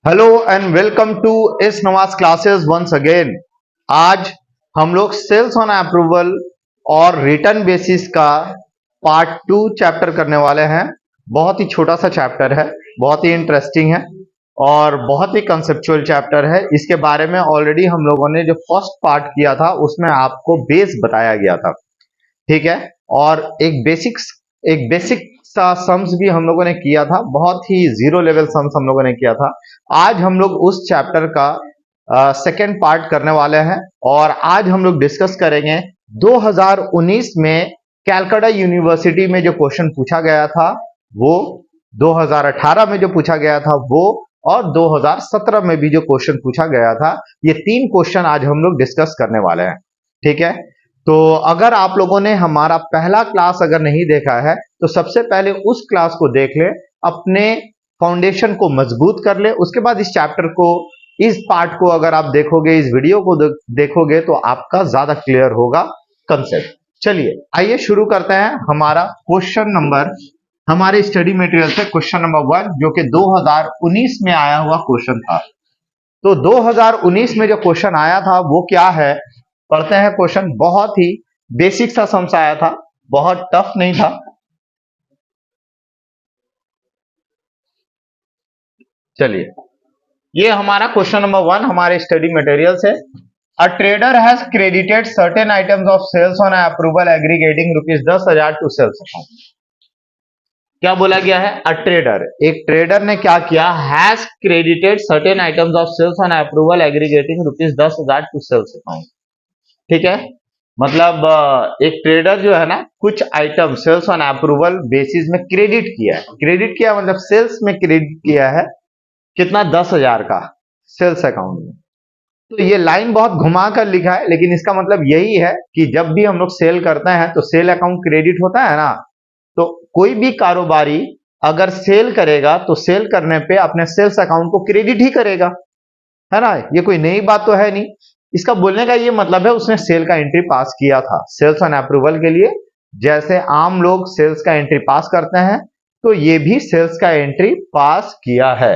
Hello and welcome to इस Nawaz classes once again. आज हम लोग सेल्स ऑन अप्रूवल और रिटर्न बेसिस का पार्ट 2 चैप्टर करने वाले हैं। बहुत ही छोटा सा चैप्टर है, बहुत ही इंटरेस्टिंग है और बहुत ही कंसेप्चुअल चैप्टर है। इसके बारे में ऑलरेडी हम लोगों ने जो फर्स्ट पार्ट किया था उसमें आपको बेस बताया गया था, ठीक है। और एक बेसिक सा सम्स भी हम लोगों ने किया था, बहुत ही जीरो लेवल सम्स हम लोगों ने किया था। आज हम लोग उस चैप्टर का सेकेंड पार्ट करने वाले हैं और आज हम लोग डिस्कस करेंगे 2019 में कैलकाटा यूनिवर्सिटी में जो क्वेश्चन पूछा गया था वो, 2018 में जो पूछा गया था वो, और 2017 में भी जो क्वेश्चन पूछा गया था। ये 3 क्वेश्चन आज हम लोग डिस्कस करने वाले हैं, ठीक है। तो अगर आप लोगों ने हमारा पहला क्लास अगर नहीं देखा है तो सबसे पहले उस क्लास को देख ले, अपने फाउंडेशन को मजबूत कर ले। उसके बाद इस चैप्टर को, इस पार्ट को अगर आप देखोगे, इस वीडियो को देखोगे तो आपका ज्यादा क्लियर होगा कंसेप्ट। चलिए आइए शुरू करते हैं हमारा क्वेश्चन नंबर, हमारे स्टडी मटेरियल से क्वेश्चन नंबर 1 जो कि 2019 में आया हुआ क्वेश्चन था। तो 2019 में जो क्वेश्चन आया था वो क्या है, पढ़ते हैं क्वेश्चन। बहुत ही बेसिक सा समझ आया था, बहुत टफ नहीं था। चलिए, ये हमारा क्वेश्चन नंबर 1 हमारे स्टडी मटेरियल से। A trader has credited certain items of sales on approval aggregating ₹10,000 to sales account. क्या बोला गया है? अ ट्रेडर, एक ट्रेडर ने क्या किया? Has credited certain items of sales on approval aggregating ₹10,000 to sales account, ठीक है। मतलब एक ट्रेडर जो है ना, कुछ item sales on approval basis में क्रेडिट किया है। क्रेडिट किया मतलब सेल्स में क्रेडिट किया है, कितना? 10,000 का सेल्स अकाउंट में। तो ये लाइन बहुत घुमा कर लिखा है, लेकिन इसका मतलब यही है कि जब भी हम लोग सेल करते हैं तो सेल अकाउंट क्रेडिट होता है ना। तो कोई भी कारोबारी अगर सेल करेगा तो सेल करने पे अपने सेल्स अकाउंट को क्रेडिट ही करेगा, है ना। ये कोई नई बात तो है नहीं। इसका बोलने का ये मतलब है उसने सेल का एंट्री पास किया था सेल्स ऑन अप्रूवल के लिए। जैसे आम लोग सेल्स का एंट्री पास करते हैं तो ये भी सेल्स का एंट्री पास किया है।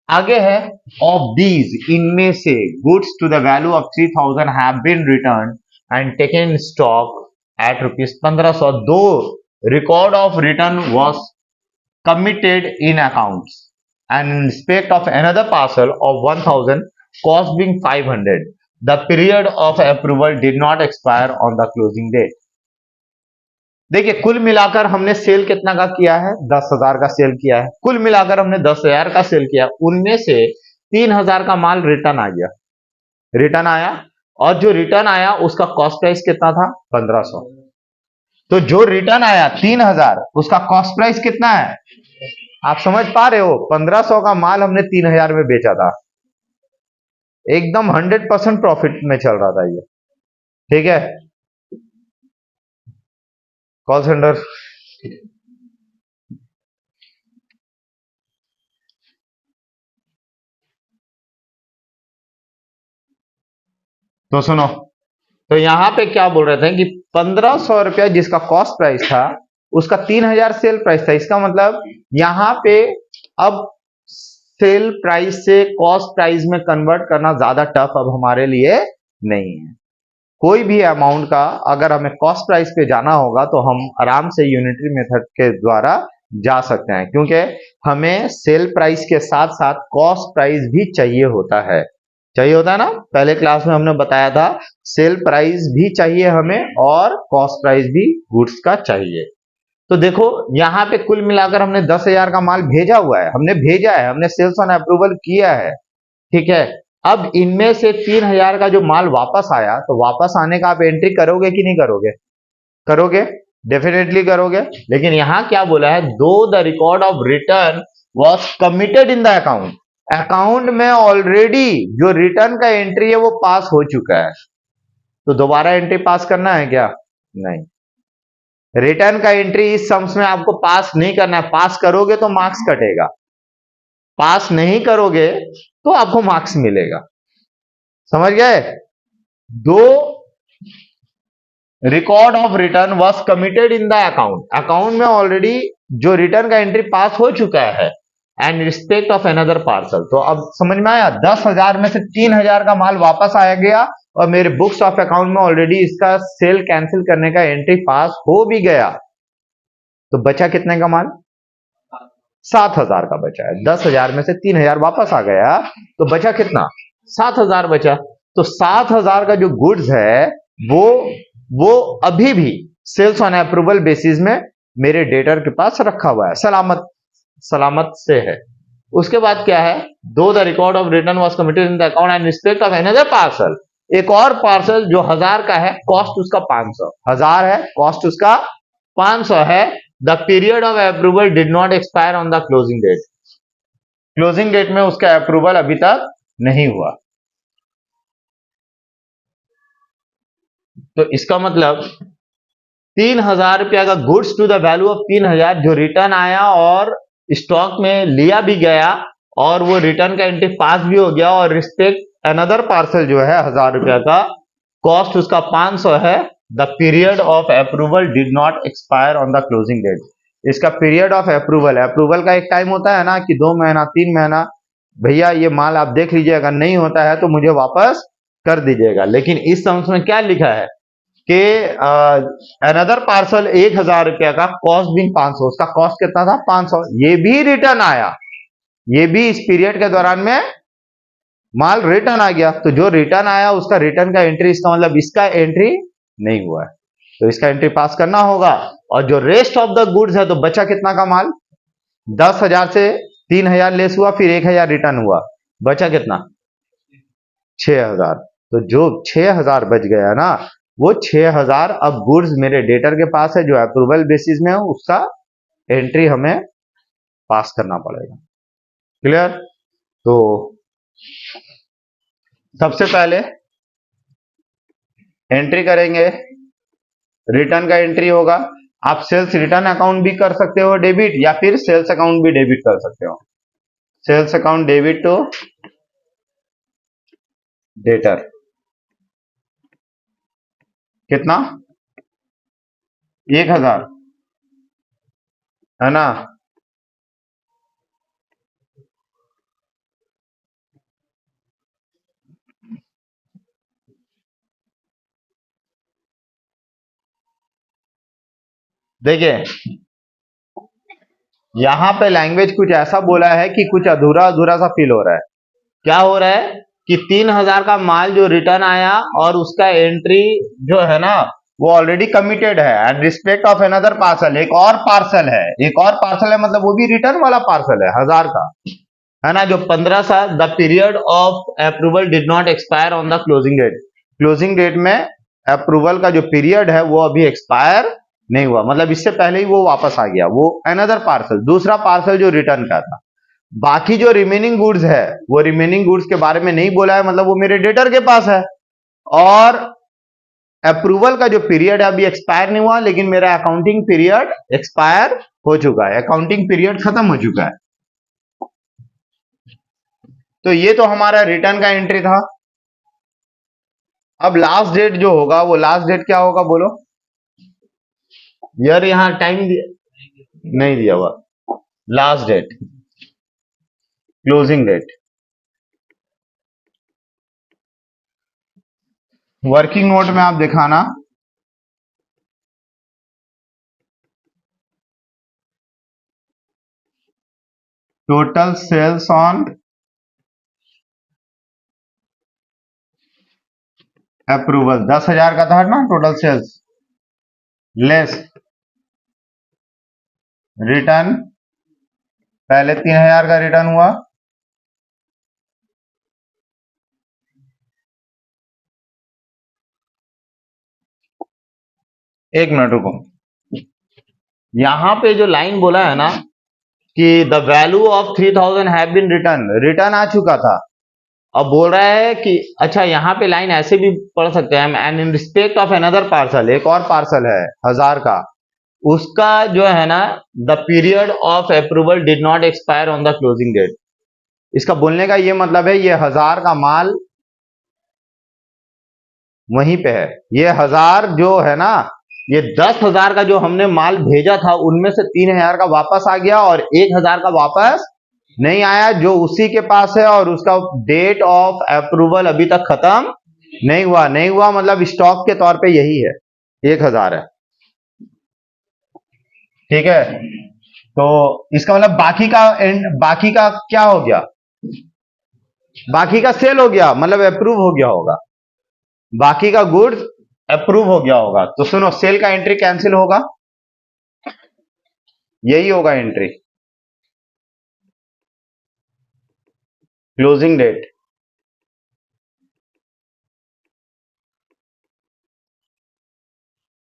आगे है, ऑफ दीज, इनमें से, goods to the value of 3,000 have been return and taken in stock at ₹1,500। दो record of return was committed in accounts and in respect of another parcel of 1,000, cost being 500, the period of approval did not expire on the closing date। देखिए, कुल मिलाकर हमने cell कितना का किया है? 10,000 का सेल किया है। कुल मिलाकर हमने 10,000 का सेल किया, उनमें से 3,000 का माल रिटर्न आ गया, रिटर्न आया। और जो रिटर्न आया उसका कॉस्ट प्राइस कितना था? 1,500। तो जो रिटर्न आया 3,000, उसका कॉस्ट प्राइस कितना है? आप समझ पा रहे हो? 1,500 का माल हमने 3,000 में बेचा था, एकदम 100% प्रॉफिट में चल रहा था ये, ठीक है। कॉल सेंटर, तो सुनो, तो यहां पे क्या बोल रहे थे कि 1,500 रुपया जिसका कॉस्ट प्राइस था उसका 3,000 सेल प्राइस था। इसका मतलब यहां पे अब सेल प्राइस से कॉस्ट प्राइस में कन्वर्ट करना ज्यादा टफ अब हमारे लिए नहीं है। कोई भी अमाउंट का अगर हमें कॉस्ट प्राइस पे जाना होगा तो हम आराम से यूनिटरी मेथड के द्वारा जा सकते हैं, क्योंकि हमें सेल प्राइस के साथ साथ कॉस्ट प्राइस भी चाहिए होता है। चाहिए होता है ना, पहले क्लास में हमने बताया था, सेल प्राइस भी चाहिए हमें और कॉस्ट प्राइस भी गुड्स का चाहिए। तो देखो यहां पे कुल मिलाकर हमने 10,000 का माल भेजा हुआ है, हमने भेजा है, हमने सेल्स ऑन अप्रूवल किया है, ठीक है। अब इनमें से 3,000 का जो माल वापस आया, तो वापस आने का आप एंट्री करोगे कि नहीं करोगे? करोगे, डेफिनेटली करोगे। लेकिन यहां क्या बोला है? दो the record of return was committed in the account, account में ऑलरेडी जो रिटर्न का एंट्री है वो पास हो चुका है, तो दोबारा एंट्री पास करना है क्या? नहीं। रिटर्न का एंट्री इस सम्स में आपको पास नहीं करना है। पास करोगे तो मार्क्स कटेगा, पास नहीं करोगे तो आपको मार्क्स मिलेगा। समझ गए? दो record of return was committed in the account, account में ऑलरेडी जो रिटर्न का एंट्री पास हो चुका है and respect of another parcel. तो अब समझ में आया, 10,000 में से 3,000 का माल वापस आया गया और मेरे बुक्स ऑफ अकाउंट में ऑलरेडी इसका सेल कैंसिल करने का एंट्री पास हो भी गया। तो बचा कितने का माल? 7,000 का बचा है। 10,000 में से 3,000 वापस आ गया तो बचा कितना? 7,000 बचा। तो 7,000 का जो गुड्स है वो अभी भी सेल्स ऑन अप्रूवल बेसिस में मेरे डेटर के पास रखा हुआ है, सलामत से है। उसके बाद क्या है? दो the record of return was committed in the account and respect of another parcel, एक और पार्सल जो 1000 का है, कॉस्ट उसका 500, 1000 है, कॉस्ट उसका 500 है। The period of approval did not expire on the closing date, closing date में उसका अप्रूवल अभी तक नहीं हुआ। तो इसका मतलब 3,000 रुपया का goods to the value of 3,000 जो रिटर्न आया और स्टॉक में लिया भी गया और वो रिटर्न का एंट्री पास भी हो गया और रिस्पेक्ट अनदर पार्सल जो है 1,000 रुपया का, कॉस्ट उसका 500 है। The period of approval did not expire on the closing date. इसका पीरियड ऑफ अप्रूवल का एक टाइम होता है ना कि 2 महीना 3 महीना, भैया ये माल आप देख लीजिए, अगर नहीं होता है तो मुझे वापस कर दीजिएगा। लेकिन इस समझ में क्या लिखा है कि अनदर पार्सल 1,000 रुपया का, कॉस्ट बिंग 500, उसका कॉस्ट कितना था? 500। ये भी रिटर्न आया, ये भी इस पीरियड के दौरान में माल रिटर्न आ गया। तो जो रिटर्न आया उसका रिटर्न का एंट्री, इसका मतलब इसका एंट्री नहीं हुआ है, तो इसका एंट्री पास करना होगा। और जो रेस्ट ऑफ द गुड्स है, तो बचा कितना का माल? 10,000 से 3,000 लेस हुआ, फिर 1,000 रिटर्न हुआ, बचा कितना? 6,000। तो जो 6,000 बच गया ना, वो 6,000 अब गुड्स मेरे डेटर के पास है जो अप्रूवल बेसिस में है, उसका एंट्री हमें पास करना पड़ेगा। क्लियर? तो सबसे पहले एंट्री करेंगे, रिटर्न का एंट्री होगा। आप सेल्स रिटर्न अकाउंट भी कर सकते हो डेबिट, या फिर सेल्स अकाउंट भी डेबिट कर सकते हो। Sales account debit to debtor, कितना? 1,000 है ना। देखिए यहां पे लैंग्वेज कुछ ऐसा बोला है कि कुछ अधूरा अधूरा सा फील हो रहा है। क्या हो रहा है कि 3,000 का माल जो रिटर्न आया और उसका एंट्री जो है ना वो ऑलरेडी कमिटेड है and respect of another parcel, एक और पार्सल है, एक और पार्सल है, मतलब वो भी रिटर्न वाला पार्सल है 1,000 का, है ना, जो 15 सा। The period of approval did not expire on the closing date, closing date में अप्रूवल का जो पीरियड है वो अभी एक्सपायर नहीं हुआ, मतलब इससे पहले ही वो वापस आ गया, वो अनदर पार्सल, दूसरा पार्सल जो रिटर्न का था। बाकी जो रिमेनिंग गुड्स है वो रिमेनिंग गुड्स के बारे में नहीं बोला है, मतलब वो मेरे डेटर के पास है और अप्रूवल का जो पीरियड है अभी एक्सपायर नहीं हुआ, लेकिन मेरा अकाउंटिंग पीरियड एक्सपायर हो चुका है, अकाउंटिंग पीरियड खत्म हो चुका है। तो ये तो हमारा रिटर्न का एंट्री था। अब लास्ट डेट जो होगा, वो लास्ट डेट क्या होगा बोलो यार, यहां टाइम नहीं दिया हुआ। Last date, closing date, working note में आप दिखाना टोटल सेल्स ऑन अप्रूवल, 10,000 का था ना टोटल सेल्स, लेस रिटर्न, पहले 3,000 का रिटर्न हुआ, एक मिनट रुको, यहां पे जो लाइन बोला है ना कि the value of 3,000 have been return, return आ चुका था। अब बोल रहा है कि अच्छा यहां पे लाइन ऐसे भी पढ़ सकते हैं, and in respect of another parcel, एक और पार्सल है 1,000 का, उसका जो है ना the period of approval did not expire on the closing date. इसका बोलने का ये मतलब है ये 1,000 का माल वहीं पे है। ये 1000 जो है ना, ये 10,000 का जो हमने माल भेजा था उनमें से 3,000 का वापस आ गया और 1,000 का वापस नहीं आया, जो उसी के पास है और उसका डेट ऑफ अप्रूवल अभी तक खत्म नहीं हुआ। नहीं हुआ मतलब स्टॉक के तौर पे यही है, 1,000 है। ठीक है, तो इसका मतलब बाकी का क्या हो गया, बाकी का सेल हो गया, मतलब अप्रूव हो गया होगा, बाकी का गुड्स अप्रूव हो गया होगा। तो सुनो, सेल का एंट्री कैंसिल होगा, यही होगा एंट्री, क्लोजिंग डेट।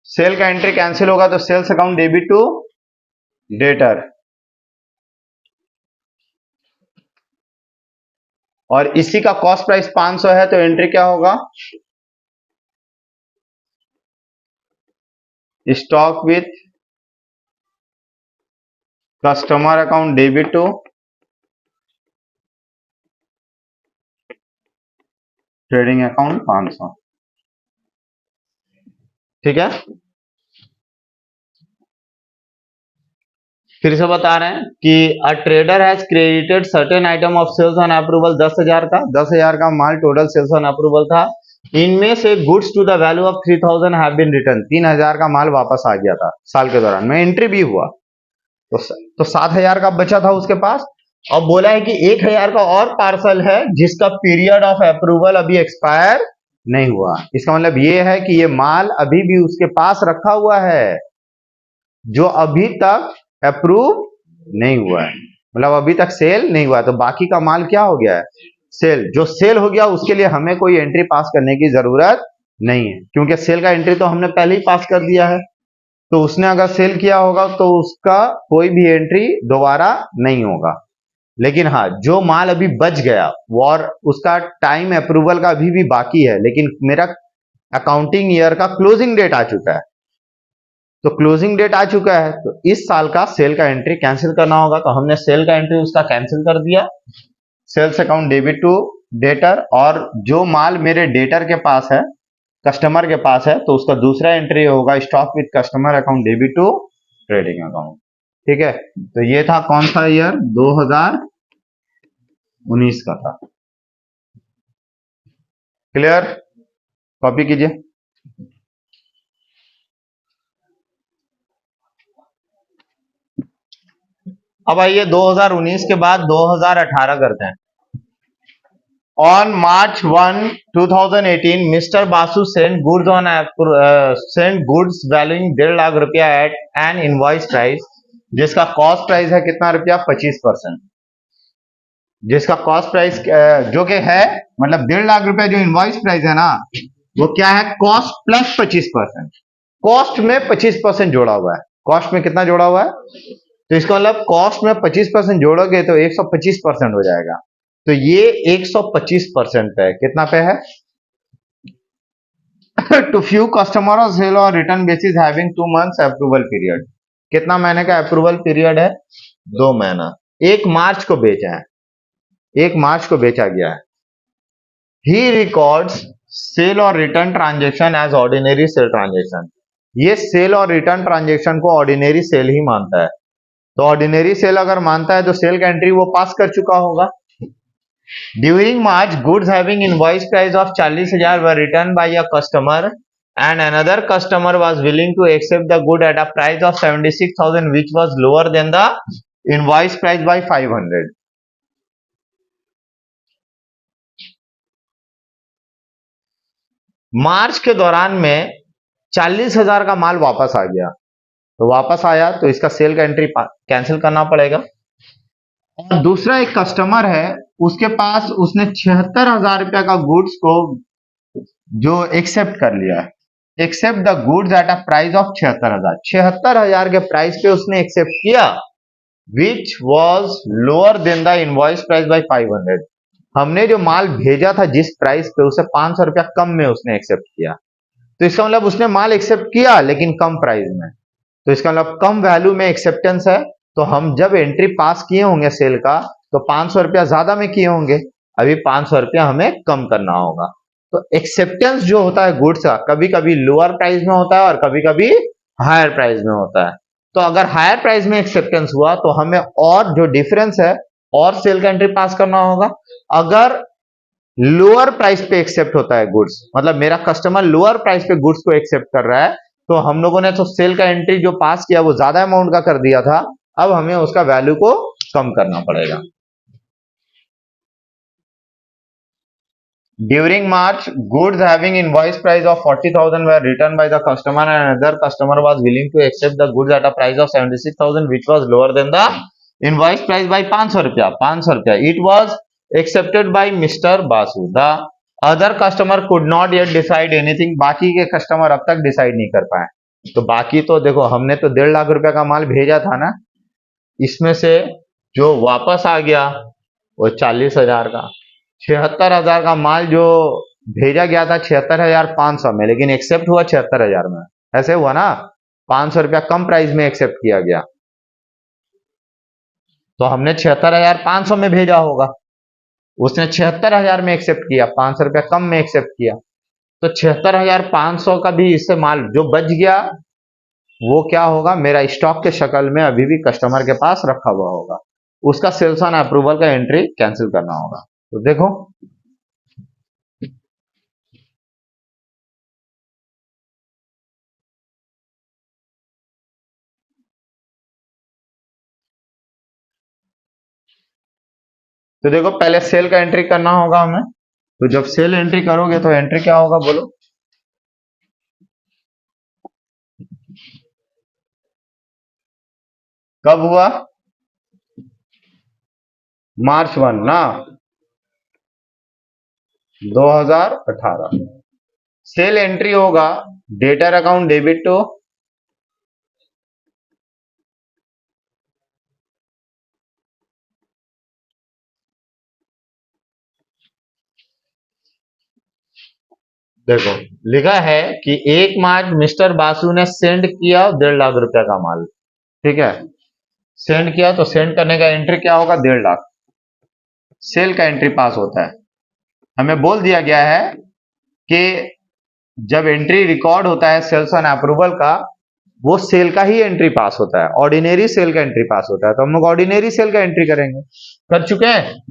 सेल का एंट्री कैंसिल होगा तो sales account debit to debtor, और इसी का कॉस्ट प्राइस 500 है तो एंट्री क्या होगा, stock with customer account debit to trading account 500। ठीक है, फिर से बता रहे हैं कि a trader has credited certain item of sales on approval, 10,000 का, 10,000 का माल टोटल सेल्स ऑन अप्रूवल था। इनमें से goods to the value of 3,000 have been return, 3,000 का माल वापस आ गया था साल के दौरान में, एंट्री भी हुआ। तो 7,000 का बचा था उसके पास, और बोला है कि 1,000 का और पार्सल है जिसका पीरियड ऑफ अप्रूवल अभी एक्सपायर नहीं हुआ। इसका मतलब ये है कि ये माल अभी भी उसके पास रखा हुआ है जो अभी तक अप्रूव नहीं हुआ है, मतलब अभी तक सेल नहीं हुआ है। तो बाकी का माल क्या हो गया है, सेल। जो सेल हो गया उसके लिए हमें कोई एंट्री पास करने की जरूरत नहीं है, क्योंकि सेल का एंट्री तो हमने पहले ही पास कर दिया है। तो उसने अगर सेल किया होगा तो उसका कोई भी एंट्री दोबारा नहीं होगा। लेकिन हाँ, जो माल अभी बच गया और उसका टाइम अप्रूवल का अभी भी बाकी है, लेकिन मेरा अकाउंटिंग ईयर का क्लोजिंग डेट आ चुका है, तो क्लोजिंग डेट आ चुका है, तो इस साल का सेल का एंट्री कैंसिल करना होगा। तो हमने सेल का एंट्री उसका कैंसिल कर दिया, sales account debit to debtor, और जो माल मेरे डेटर के पास है, कस्टमर के पास है, तो उसका दूसरा एंट्री होगा stock with customer account debit to trading account. ठीक है, तो ये था कौन सा ईयर, 2019 का था। क्लियर, कॉपी कीजिए। अब आइए 2019 के बाद 2018 करते हैं। On March 1, 2018, Mr. Basu sent goods valuing 1.5 lakh रुपया at an invoice price, जिसका कॉस्ट प्राइस है कितना रुपया, 25%। जिसका कॉस्ट प्राइस जो कि है, मतलब 1.5 लाख रुपया जो इनवॉइस प्राइस है ना, वो क्या है, कॉस्ट प्लस 25%। कॉस्ट में 25% जोड़ा हुआ है, कॉस्ट में कितना जोड़ा हुआ है, तो इसका मतलब कॉस्ट में 25% जोड़ोगे तो 125% हो जाएगा। तो ये 125% पे है, कितना पे है, टू फ्यू कस्टमर सेल और return basis having 2 months approval period. कितना महीने का अप्रूवल पीरियड है, 2 महीना। 1 मार्च को बेचा है, 1 मार्च को बेचा गया है। ही रिकॉर्ड्स सेल और return transaction as ordinary sale transaction. ये सेल और रिटर्न ट्रांजेक्शन को ऑर्डिनरी सेल ही मानता है। तो ऑर्डिनरी सेल अगर मानता है तो सेल का एंट्री वो पास कर चुका होगा। During March, goods having invoice price of 40,000 were returned by a customer, and another customer was willing to accept the good at a price of 76,000, which was lower than the invoice price by 500. मार्च के दौरान में 40,000 का माल वापस आ गया, तो वापस आया तो इसका सेल का एंट्री कैंसिल करना पड़ेगा। और दूसरा एक कस्टमर है, उसके पास उसने 76,000 रुपया का गुड्स को जो एक्सेप्ट कर लिया है, accept the goods at a price of 76,000, 76,000 के प्राइस पे उसने एक्सेप्ट किया, which was lower than the invoice price by 500। हमने जो माल भेजा था जिस प्राइस पे, उसे 500 रुपया कम में उसने एक्सेप्ट किया। तो इसका मतलब उसने माल एक्सेप्ट किया लेकिन कम प्राइस में, तो इसका मतलब कम वैल्यू में एक्सेप्टेंस है। तो हम जब एंट्री पास किए होंगे सेल का, तो 500 रुपया ज्यादा में किए होंगे, अभी 500 रुपया हमें कम करना होगा। तो एक्सेप्टेंस जो होता है गुड्स का कभी कभी लोअर प्राइस में होता है और कभी कभी हायर प्राइस में होता है। तो अगर हायर प्राइस में एक्सेप्टेंस हुआ तो हमें और जो डिफरेंस है और सेल का एंट्री पास करना होगा। अगर लोअर प्राइस पे एक्सेप्ट होता है गुड्स, मतलब मेरा कस्टमर लोअर प्राइस पे गुड्स को एक्सेप्ट कर रहा है, तो हम लोगों ने तो सेल का एंट्री जो पास किया वो ज्यादा अमाउंट का कर दिया था, अब हमें उसका वैल्यू को कम करना पड़ेगा। During March, goods having invoice price of 40,000 were returned by the customer and another customer was willing to accept the goods at a price of 76,000 which was lower than the invoice price by 500 रुपया 500 रुपया। It was accepted by Mr. Basu. The other customer could not yet decide anything. बाकी के customer अब तक decide नहीं कर पाए। तो बाकी तो देखो हमने तो 1.5 लाख रुपया का माल भेजा था ना, इसमें से जो वापस आ गया वो 40,000 का, 76,000 का माल जो भेजा गया था 76,500 में, लेकिन एक्सेप्ट हुआ 76,000 में। ऐसे हुआ ना, 500 रुपया कम प्राइस में एक्सेप्ट किया गया, तो हमने 76,500 में भेजा होगा, उसने 76,000 में एक्सेप्ट किया, 500 रुपया कम में एक्सेप्ट किया, तो 76,500 का भी इससे माल जो बच गया वो क्या होगा, मेरा स्टॉक के शक्ल में अभी भी कस्टमर के पास रखा हुआ होगा, उसका सेल्स ऑन अप्रूवल का एंट्री कैंसिल करना होगा। तो देखो पहले सेल का एंट्री करना होगा हमें। तो जब सेल एंट्री करोगे तो एंट्री क्या होगा बोलो, कब हुआ, मार्च 1 ना 2018। सेल एंट्री होगा डेटर अकाउंट डेबिट टू देखो लिखा है कि 1 मार्च मिस्टर बासु ने सेंड किया 1.5 लाख रुपया का माल, ठीक है, सेंड किया, तो सेंड करने का एंट्री क्या होगा 1.5 लाख, सेल का एंट्री पास होता है। हमें बोल दिया गया है कि जब एंट्री रिकॉर्ड होता है सेल्स ऑन अप्रूवल का, वो सेल का ही एंट्री पास होता है, ऑर्डिनरी सेल का एंट्री पास होता है, तो हम लोग ऑर्डिनरी सेल का एंट्री करेंगे। कर चुके हैं,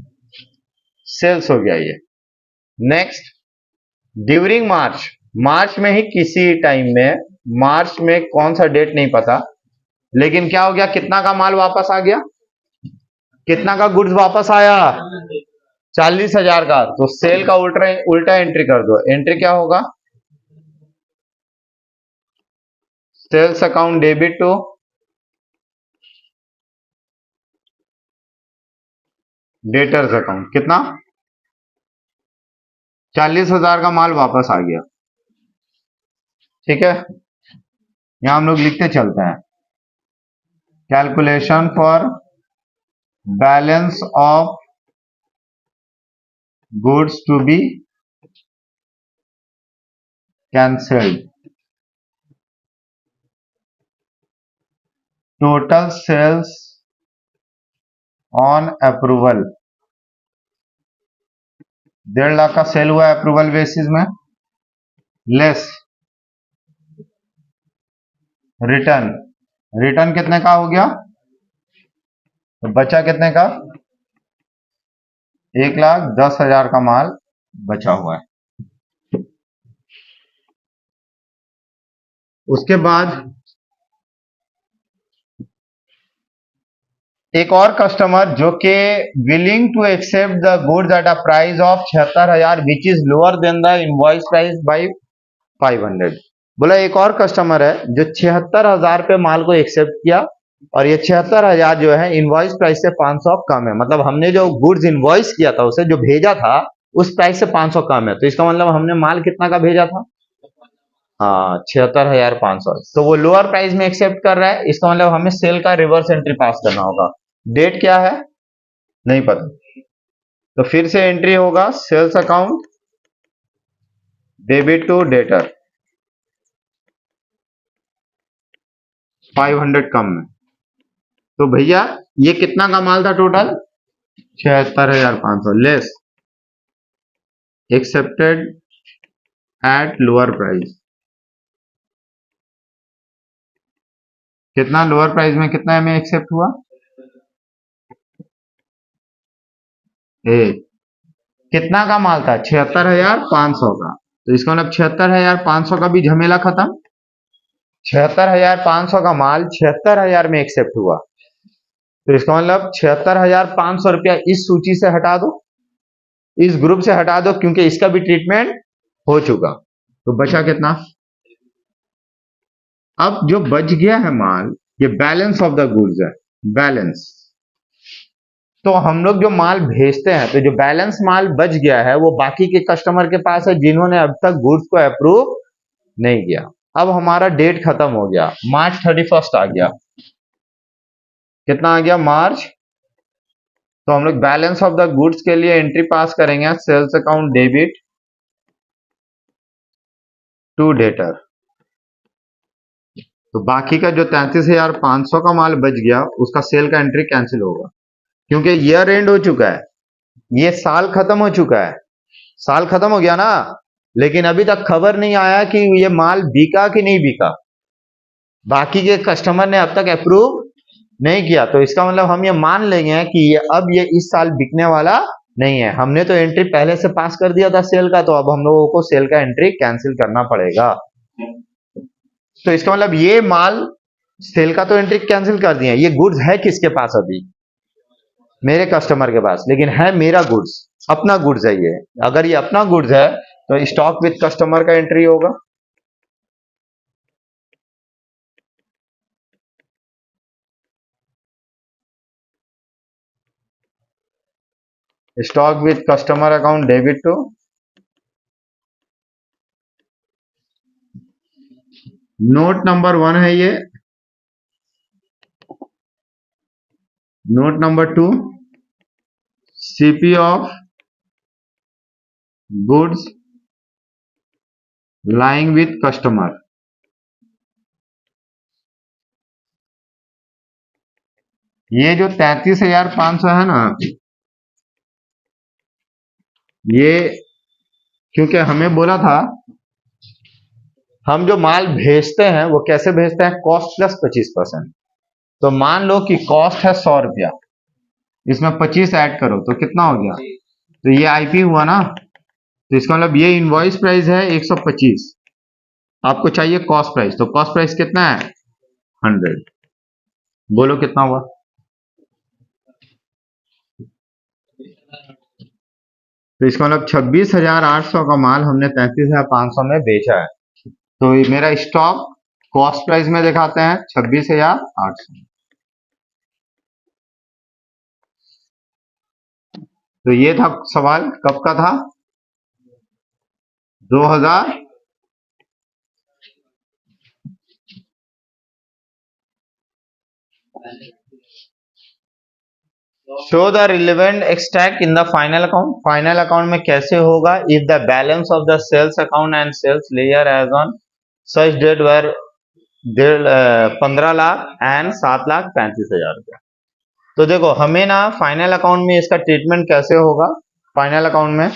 सेल्स हो गया ये। नेक्स्ट, ड्यूरिंग मार्च, मार्च में ही किसी टाइम में, मार्च में कौन सा डेट नहीं पता, लेकिन क्या हो गया, कितना का माल वापस आ गया, कितना का गुड्स वापस आया, 40,000 का, तो सेल का उल्टा एंट्री कर दो। एंट्री क्या होगा, sales account debit to debtors account, कितना, 40,000 का माल वापस आ गया, ठीक है। यहां हम लोग लिखते चलते हैं, calculation for balance of goods to be cancelled, total sales on approval, 1.5 lakh का सेल हुआ अप्रूवल बेसिस में, लेस रिटर्न, रिटर्न कितने का हो गया, तो बचा कितने का, 1,10,000 का माल बचा हुआ है। उसके बाद एक और कस्टमर जो कि willing to accept the goods at a price of 76,000 which is lower than the invoice price by 500। बोला एक और कस्टमर है जो 76,000 पे माल को एक्सेप्ट किया, और ये 76,000 जो है इनवॉइस प्राइस से 500 कम है, मतलब हमने जो गुड्स इनवॉइस किया था उसे जो भेजा था उस प्राइस से 500 कम है, तो इसका मतलब हमने माल कितना का भेजा था, हाँ 76,500, तो वो लोअर प्राइस में एक्सेप्ट कर रहा है, इसका मतलब हमें सेल का रिवर्स एंट्री पास करना होगा। डेट क्या है नहीं पता, तो फिर से एंट्री होगा sales account debit to debtor 500 कम में, तो भैया ये कितना का माल था total, 76,500 less accepted at lower price. कितना लोअर प्राइस में कितना हमें एक्सेप्ट हुआ? एक। कितना का माल था? 76,500 का। तो इसका मतलब 76,500 का भी झमेला खत्म। 76,500 का माल 76,000 में एक्सेप्ट हुआ। तो इसका मतलब 76,500 रुपया इस सूची से हटा दो, इस ग्रुप से हटा दो, क्योंकि इसका भी ट्रीटमेंट हो चुका। तो बचा कितना? अब जो बच गया है माल, ये बैलेंस ऑफ द गुड्स है, बैलेंस। तो हम लोग जो माल भेजते हैं, तो जो बैलेंस माल बच गया है वो बाकी के कस्टमर के पास है जिन्होंने अब तक गुड्स को अप्रूव नहीं किया। अब हमारा डेट खत्म हो गया, मार्च 31 आ गया। कितना आ गया? मार्च। तो हम लोग बैलेंस ऑफ द गुड्स के लिए एंट्री पास करेंगे, sales account debit to debtor. तो बाकी का जो 33,500 का माल बच गया उसका सेल का एंट्री कैंसिल होगा, क्योंकि ईयर एंड हो चुका है, ये साल खत्म हो चुका है। साल खत्म हो गया ना, लेकिन अभी तक खबर नहीं आया कि ये माल बिका कि नहीं बिका, बाकी के कस्टमर ने अब तक अप्रूव नहीं किया। तो इसका मतलब हम ये मान लेंगे कि ये इस साल बिकने वाला नहीं है। हमने तो एंट्री पहले से पास कर दिया था सेल का, तो अब हम लोगों को सेल का एंट्री कैंसिल करना पड़ेगा। तो इसका मतलब ये माल सेल का तो एंट्री कैंसिल कर दिया, ये गुड्स है किसके पास? अभी मेरे कस्टमर के पास, लेकिन है मेरा गुड्स, अपना गुड्स है ये। अगर ये अपना गुड्स है तो स्टॉक विद कस्टमर का एंट्री होगा। Stock with customer account debit to note number 1 है ये। Note number 2, CP of goods lying with customer. ये जो 33,500 है ना, ये क्योंकि हमें बोला था हम जो माल भेजते हैं वो कैसे भेजते हैं? Cost plus 25%। तो मान लो कि कॉस्ट है 100 रुपया, इसमें 25 ऐड करो तो कितना हो गया? तो ये आईपी हुआ ना, तो इसका मतलब ये इनवॉइस प्राइस है 125, आपको चाहिए कॉस्ट प्राइस, तो कॉस्ट प्राइस कितना है? 100। बोलो कितना हुआ? तो इसका मतलब 26,800 का माल हमने 33,500 में बेचा है। तो ये मेरा स्टॉक कॉस्ट प्राइस में दिखाते हैं 26,800। तो ये था सवाल, कब का था? 2000। Show the relevant extract in the final account. Final account में कैसे होगा? If the balance of the sales account and sales layer as on such date were 15 lakh and 7,35,000 रुपया। तो देखो हमें ना फाइनल अकाउंट में इसका ट्रीटमेंट कैसे होगा। फाइनल अकाउंट में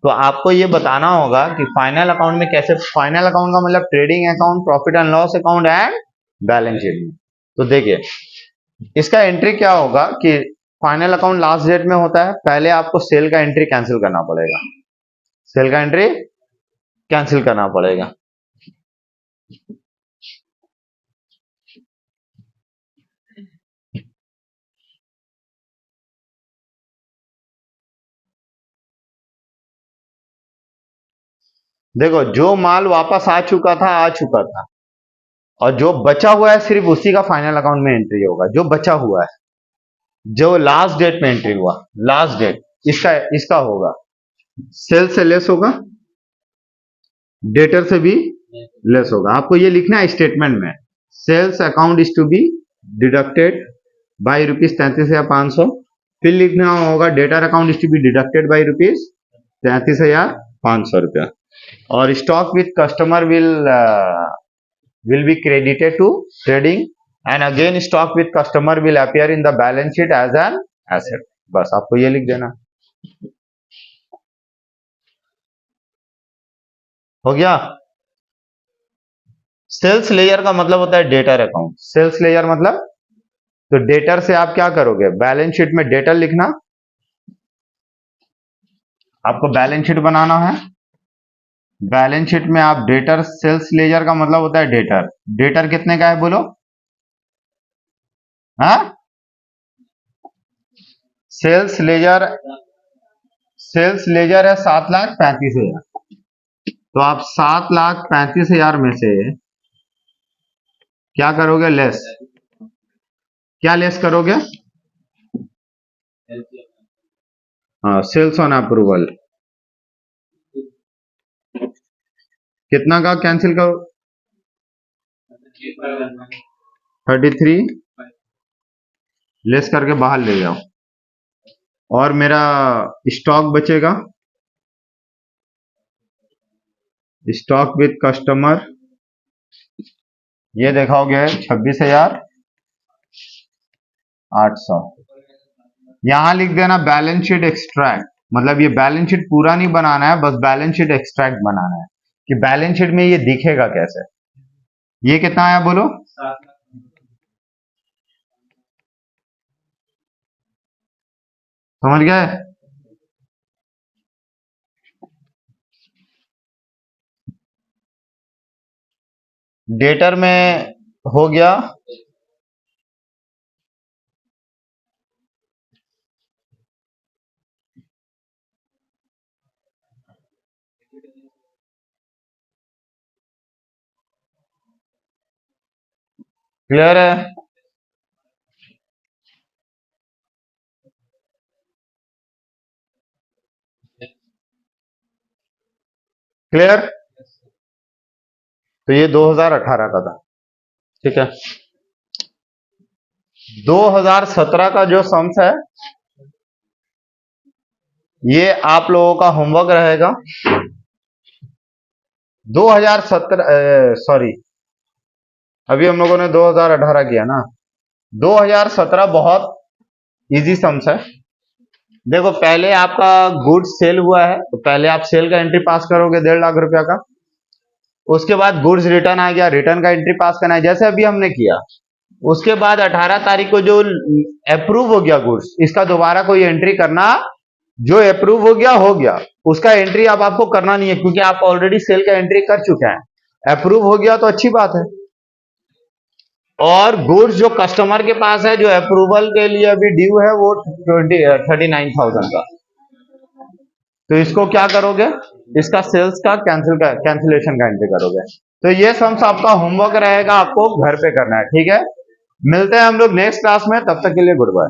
तो आपको ये बताना होगा कि फाइनल अकाउंट में कैसे। फाइनल अकाउंट का मतलब trading account, profit and loss account and balance sheet में। तो देखिए इसका एंट्री क्या होगा कि फाइनल अकाउंट लास्ट डेट में होता है, पहले आपको सेल का एंट्री कैंसिल करना पड़ेगा, सेल का एंट्री कैंसिल करना पड़ेगा। देखो जो माल वापस आ चुका था, और जो बचा हुआ है सिर्फ उसी का फाइनल अकाउंट में एंट्री होगा। जो बचा हुआ है, जो लास्ट डेट में एंट्री हुआ, लास्ट डेट इसका होगा, सेल से लेस होगा, डेटर से भी लेस होगा। आपको ये लिखना है स्टेटमेंट में, sales account is to be deducted by ₹33,500। फिर लिखना होगा debtor account is to be deducted by ₹33,500 रुपया। और stock with customer will be credited to trading, and again stock with customer will appear in the balance sheet as an asset। बस आपको ये लिख देना। हो गया। सेल्स लेयर का मतलब होता है डेटर अकाउंट। सेल्स लेयर मतलब, तो डेटर से आप क्या करोगे, बैलेंस शीट में डेटर लिखना, आपको बैलेंस शीट बनाना है। बैलेंस शीट में आप डेटर, सेल्स लेयर का मतलब होता है डेटर। डेटर कितने का है बोलो? हाँ, सेल्स लेजर, सेल्स लेजर है 7,35,000। तो आप 7,35,000 में से क्या करोगे, लेस। क्या लेस करोगे? हाँ, सेल्स ऑन अप्रूवल। कितना का कैंसिल करो? 33 लेस करके बाहर ले जाओ, और मेरा स्टॉक बचेगा, स्टॉक विद कस्टमर, ये दिखाओगे 26,800। यहां लिख देना बैलेंस शीट एक्सट्रैक्ट, मतलब ये बैलेंस शीट पूरा नहीं बनाना है, बस बैलेंस शीट एक्सट्रैक्ट बनाना है कि बैलेंस शीट में ये दिखेगा कैसे। ये कितना आया बोलो? समझ गए? डेटर में हो गया। क्लियर है? क्लियर? तो ये 2018 का था, ठीक है। 2017 का जो सम्स है, ये आप लोगों का होमवर्क रहेगा। 2017, सॉरी, अभी हम लोगों ने 2018 किया ना। 2017 बहुत इजी सम्स है। देखो, पहले आपका गुड्स सेल हुआ है, तो पहले आप सेल का एंट्री पास करोगे 1.5 लाख रुपया का। उसके बाद गुड्स रिटर्न आ गया, रिटर्न का एंट्री पास करना है, जैसे अभी हमने किया। उसके बाद 18 तारीख को जो अप्रूव हो गया गुड्स, इसका दोबारा कोई एंट्री करना, जो अप्रूव हो गया, उसका एंट्री अब आपको करना नहीं है, क्योंकि आप ऑलरेडी सेल का एंट्री कर चुके हैं। अप्रूव हो गया तो अच्छी बात है। और गुड्स जो कस्टमर के पास है, जो अप्रूवल के लिए अभी ड्यू है, वो 39,000 का। तो इसको क्या करोगे, इसका सेल्स का कैंसिलेशन का एंट्री करोगे। तो ये सम्स आपका होमवर्क रहेगा, आपको घर पे करना है, ठीक है। मिलते हैं हम लोग नेक्स्ट क्लास में, तब तक के लिए गुड बाय।